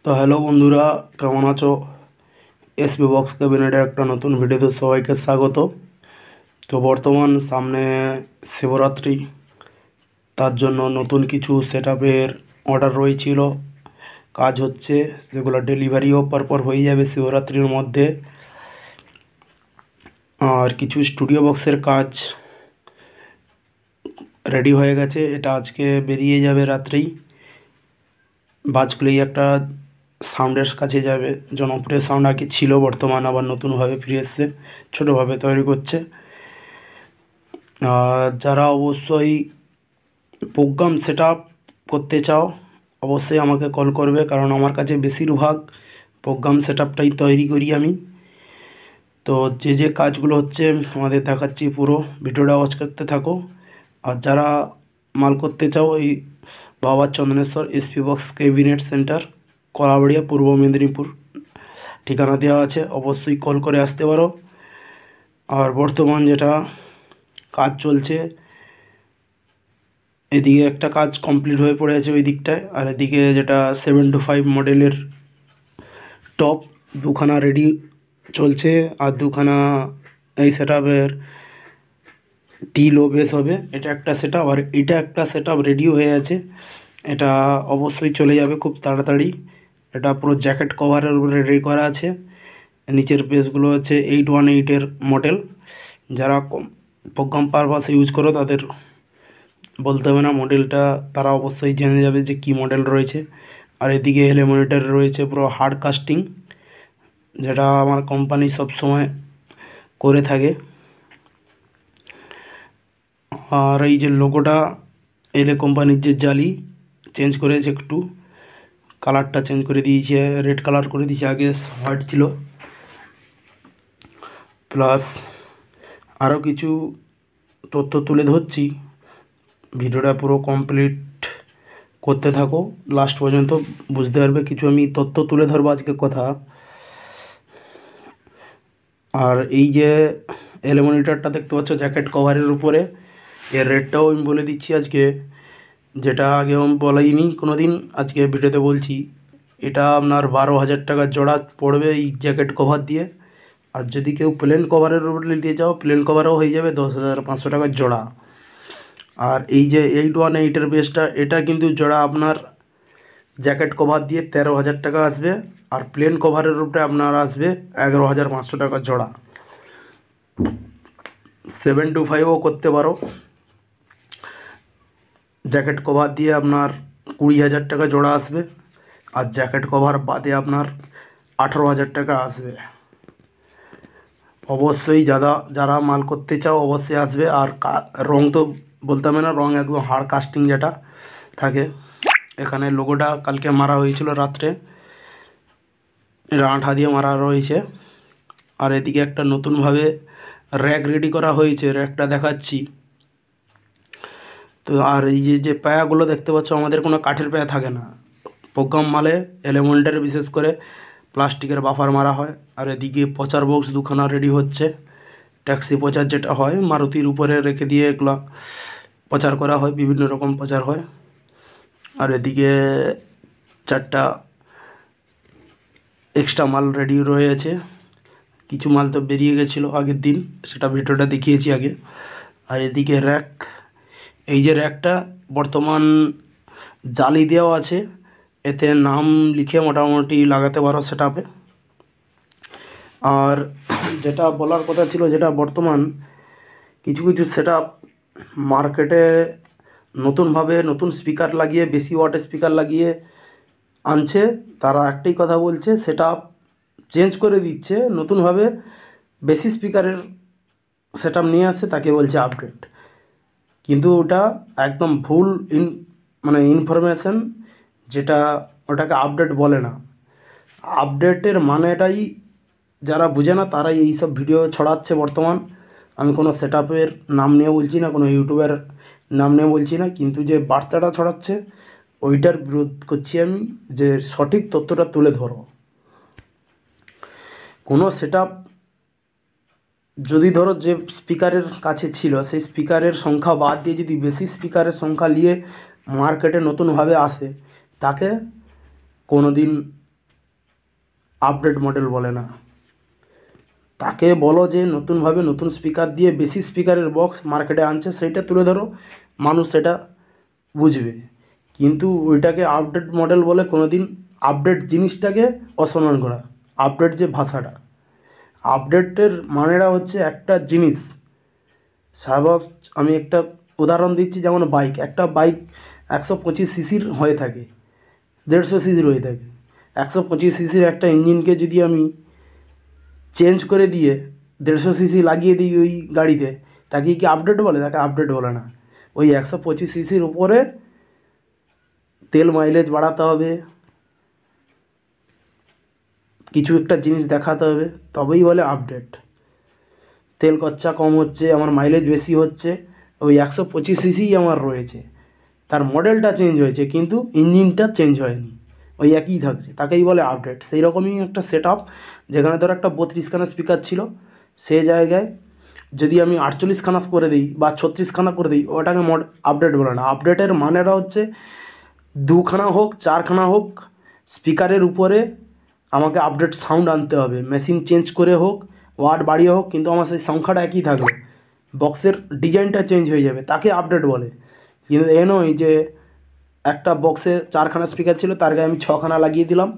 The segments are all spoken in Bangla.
তো হ্যালো বন্ধুরা, কেমন আছো? এসপি বক্স ক্যাবিনেটের একটা নতুন ভিডিওতে সবাইকে স্বাগত। তো বর্তমান সামনে শিবরাত্রি, তার জন্য নতুন কিছু সেটআপের অর্ডার রয়েছিল, কাজ হচ্ছে, সেগুলো ডেলিভারিও পরপর হয়ে যাবে শিবরাত্রির মধ্যে। আর কিছু স্টুডিও বক্সের কাজ রেডি হয়ে গেছে, এটা আজকে বেরিয়ে যাবে রাত্রেই। বাজপ্লেই একটা সাউন্ডের কাছে যাবে, জনপ্রিয় সাউন্ড আগে ছিল, বর্তমান আবার নতুনভাবে ফিরে এসছে, ছোটোভাবে তৈরি করছে। আর যারা অবশ্যই প্রোগ্রাম সেট আপ করতে চাও অবশ্যই আমাকে কল করবে, কারণ আমার কাছে বেশিরভাগ প্রোগ্রাম সেট আপটাই তৈরি করি আমি। তো যে যে কাজগুলো হচ্ছে আমাদের দেখাচ্ছি, পুরো ভিডিওটা ওয়াচ করতে থাকো। আর যারা মাল করতে চাও, এই বাবা Chandaneswar SP box cabinet centre, Kalabaria, পূর্ব মেদিনীপুর, ঠিকানা দেওয়া আছে, অবশ্যই কল করে আসতে পারো। আর বর্তমান যেটা কাজ চলছে, এদিকে একটা কাজ কমপ্লিট হয়ে পড়ে আছে ওই দিকটায়, আর এদিকে যেটা 725 মডেলের টপ দুখানা রেডি চলছে, আর দুখানা এই সেটআপের টি লো বেস হবে। এটা একটা সেটআপ, আর এটা একটা সেটআপ রেডি হয়ে আছে, এটা অবশ্যই চলে যাবে খুব তাড়াতাড়ি। এটা পুরো জ্যাকেট কভারের উপরে রেডি করা আছে। নিচের বেসগুলো হচ্ছে 818-এর মডেল। যারা প্রোগ্রাম পারপাস ইউজ করো তাদের বলতে হবে না মডেলটা, তারা অবশ্যই জেনে যাবে যে কী মডেল রয়েছে। আর এদিকে এলে মনিটর রয়েছে পুরো হার্ড কাস্টিং, যেটা আমার কোম্পানি সব সময় করে থাকে। আর এই যে লোগোটা, এলে কোম্পানির যে জালি চেঞ্জ করেছে, একটু কালারটা চেঞ্জ করে দিয়েছে, রেড কালার করে দিয়েছে, আগে হোয়াইট ছিল। প্লাস আরও কিছু তথ্য তুলে ধরছি, ভিডিওটা পুরো কমপ্লিট করতে থাকো, লাস্ট পর্যন্ত বুঝতে পারবে। কিছু আমি তথ্য তুলে ধরবো আজকে কথা। আর এই যে মনিটরটা দেখতে পাচ্ছ জ্যাকেট কভারের উপরে, এর রেটটাও আমি বলে দিচ্ছি আজকে, যেটা আগে আমি বলাইনি কোনো দিন, আজকে ভিডিওতে বলছি। এটা আপনার 12,000 টাকা জোড়া পড়বে এই জ্যাকেট কভার দিয়ে। আর যদি কেউ প্লেন কভারের উপরে নিতে যাও, প্লেন কভারও হয়ে যাবে 10,500 টাকার জোড়া। আর এই যে 818-এর বেসটা, এটা কিন্তু জোড়া আপনার জ্যাকেট কভার দিয়ে 13,000 টাকা আসবে, আর প্লেন কভারের উপরে আপনার আসবে 11,500 টাকা জোড়া। 725ও করতে পারো, জ্যাকেট কভার দিয়ে আপনার 20,000 টাকা জোড়া আসবে, আর জ্যাকেট কভার বাদে আপনার 18,000 টাকা আসবে। অবশ্যই যারা মাল করতে চাও অবশ্যই আসবে। আর রং তো বলতে হবে না, রং একদম হার্ড কাস্টিং যেটা থাকে। এখানে লোগোটা কালকে মারা হয়েছিল রাত্রে, এটা আঠা দিয়ে মারা রয়েছে। আর এদিকে একটা নতুনভাবে র্যাক রেডি করা হয়েছে, র্যাকটা দেখাচ্ছি। তো আর এই যে পায়াগুলো দেখতে পাচ্ছ, আমাদের কোনো কাঠের পায়া থাকে না, প্রোগ্রাম মালে এলিমেন্টের বিশেষ করে প্লাস্টিকের বাফার মারা হয়। আর এদিকে পচার বক্স দুখানা রেডি হচ্ছে, ট্যাক্সি পচার যেটা হয় মারুতির উপরে রেখে দিয়ে এগুলা প্রচার করা হয়, বিভিন্ন রকম প্রচার হয়। আর এদিকে 4টা এক্সট্রা মাল রেডি রয়েছে, কিছু মাল তো বেরিয়ে গেছিলো আগের দিন, সেটা ভিডিওটা দেখিয়েছি আগে। আর এদিকে র্যাক, এই যে র্যাকটা বর্তমান জালি দেওয়া আছে, এতে নাম লিখে মোটামুটি লাগাতে পারো সেটআপে। আর যেটা বলার কথা ছিল, যেটা বর্তমান কিছু কিছু সেটআপ মার্কেটে নতুনভাবে নতুন স্পিকার লাগিয়ে, বেশি ওয়াটের স্পিকার লাগিয়ে আনছে, তারা একটাই কথা বলছে, সেটআপ চেঞ্জ করে দিচ্ছে, নতুনভাবে বেশি স্পিকারের সেটআপ নিয়ে আসছে, তাকে বলছে আপডেট। কিন্তু ওটা একদম ভুল মানে ইনফরমেশন, যেটা ওটাকে আপডেট বলে না। আপডেটের মানেটাই যারা বুঝে না তারাই এই সব ভিডিও ছড়াচ্ছে বর্তমান। আমি কোনো সেটআপের নাম নিয়ে বলছি না, কোনো ইউটিউবের নাম নিয়ে বলছি না, কিন্তু যে বার্তাটা ছড়াচ্ছে ওইটার বিরোধ করছি আমি, যে সঠিক তথ্যটা তুলে ধরো। কোনো সেটআপ যদি ধরো যে স্পিকারের কাছে ছিল, সেই স্পিকারের সংখ্যা বাদ দিয়ে যদি বেশি স্পিকারের সংখ্যা নিয়ে মার্কেটে নতুনভাবে আসে, তাকে কোনো দিন আপডেট মডেল বলে না। তাকে বলো যে নতুনভাবে নতুন স্পিকার দিয়ে বেশি স্পিকারের বক্স মার্কেটে আনছে, সেইটা তুলে ধরো, মানুষ সেটা বুঝবে। কিন্তু ওইটাকে আপডেট মডেল বলে কোনো দিন আপডেট জিনিসটাকে অসম্মান করা। আপডেট যে ভাষাটা, আপডেটের মানেটা হচ্ছে একটা জিনিস। সাপোজ আমি একটা উদাহরণ দিচ্ছি, যেমন বাইক, একটা বাইক 125 সিসির হয়ে থাকে, 150 সিসির হয়ে থাকে। 125 সিসির একটা ইঞ্জিনকে যদি আমি চেঞ্জ করে দিয়ে 150 সিসি লাগিয়ে দিই ওই গাড়িতে, তাকে কি আপডেট বলে? তাকে আপডেট বলে না। ওই 125 সিসির উপরে তেল মাইলেজ বাড়াতে হবে, কিছু একটা জিনিস দেখাতে হবে, তবেই বলে আপডেট। তেল খরচা কম হচ্ছে, আমার মাইলেজ বেশি হচ্ছে, ওই 125 সিসিই আমার রয়েছে, তার মডেলটা চেঞ্জ হয়েছে কিন্তু ইঞ্জিনটা চেঞ্জ হয়নি, ওই একই থাকছে, তাকেই বলে আপডেট। সেই রকমই একটা সেট আপ, যেখানে ধরো একটা 32খানা স্পিকার ছিল, সেই জায়গায় যদি আমি 48খানা করে দিই বা 36খানা করে দিই, ওটাকে আপডেট বলে না। আপডেটের মানেটা হচ্ছে 2খানা হোক 4খানা হোক, স্পিকারের উপরে আমাকে আপডেট সাউন্ড আনতে হবে, মেশিন চেঞ্জ করে হোক, ওয়াট বাড়িয়ে হোক, কিন্তু আমার সেই সংখ্যাটা একই থাকবে, বক্সের ডিজাইনটা চেঞ্জ হয়ে যাবে, তাকে আপডেট বলে। কিন্তু এ নয় যে একটা বক্সে 4খানা স্পিকার ছিল, তার গায়ে আমি 6খানা লাগিয়ে দিলাম,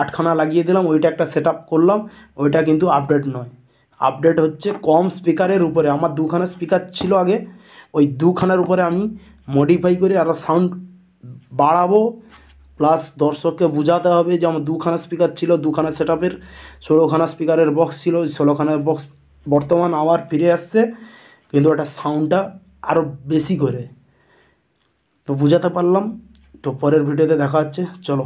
8খানা লাগিয়ে দিলাম, ওইটা একটা সেট আপ করলাম, ওইটা কিন্তু আপডেট নয়। আপডেট হচ্ছে কম স্পিকারের উপরে, আমার 2খানা স্পিকার ছিল আগে, ওই 2খানার উপরে আমি মডিফাই করে আরও সাউন্ড বাড়াবো, প্লাস দর্শককে বোঝাতে হবে যে আমার 2খানা স্পিকার ছিল, 2খানা সেট আপের 16খানা স্পিকারের বক্স ছিল, ওই 16খানার বক্স বর্তমান আবার ফিরে আসছে, কিন্তু ওটা সাউন্ডটা আরও বেশি করে। তো বোঝাতে পারলাম। তো পরের ভিডিওতে দেখা হচ্ছে, চলো।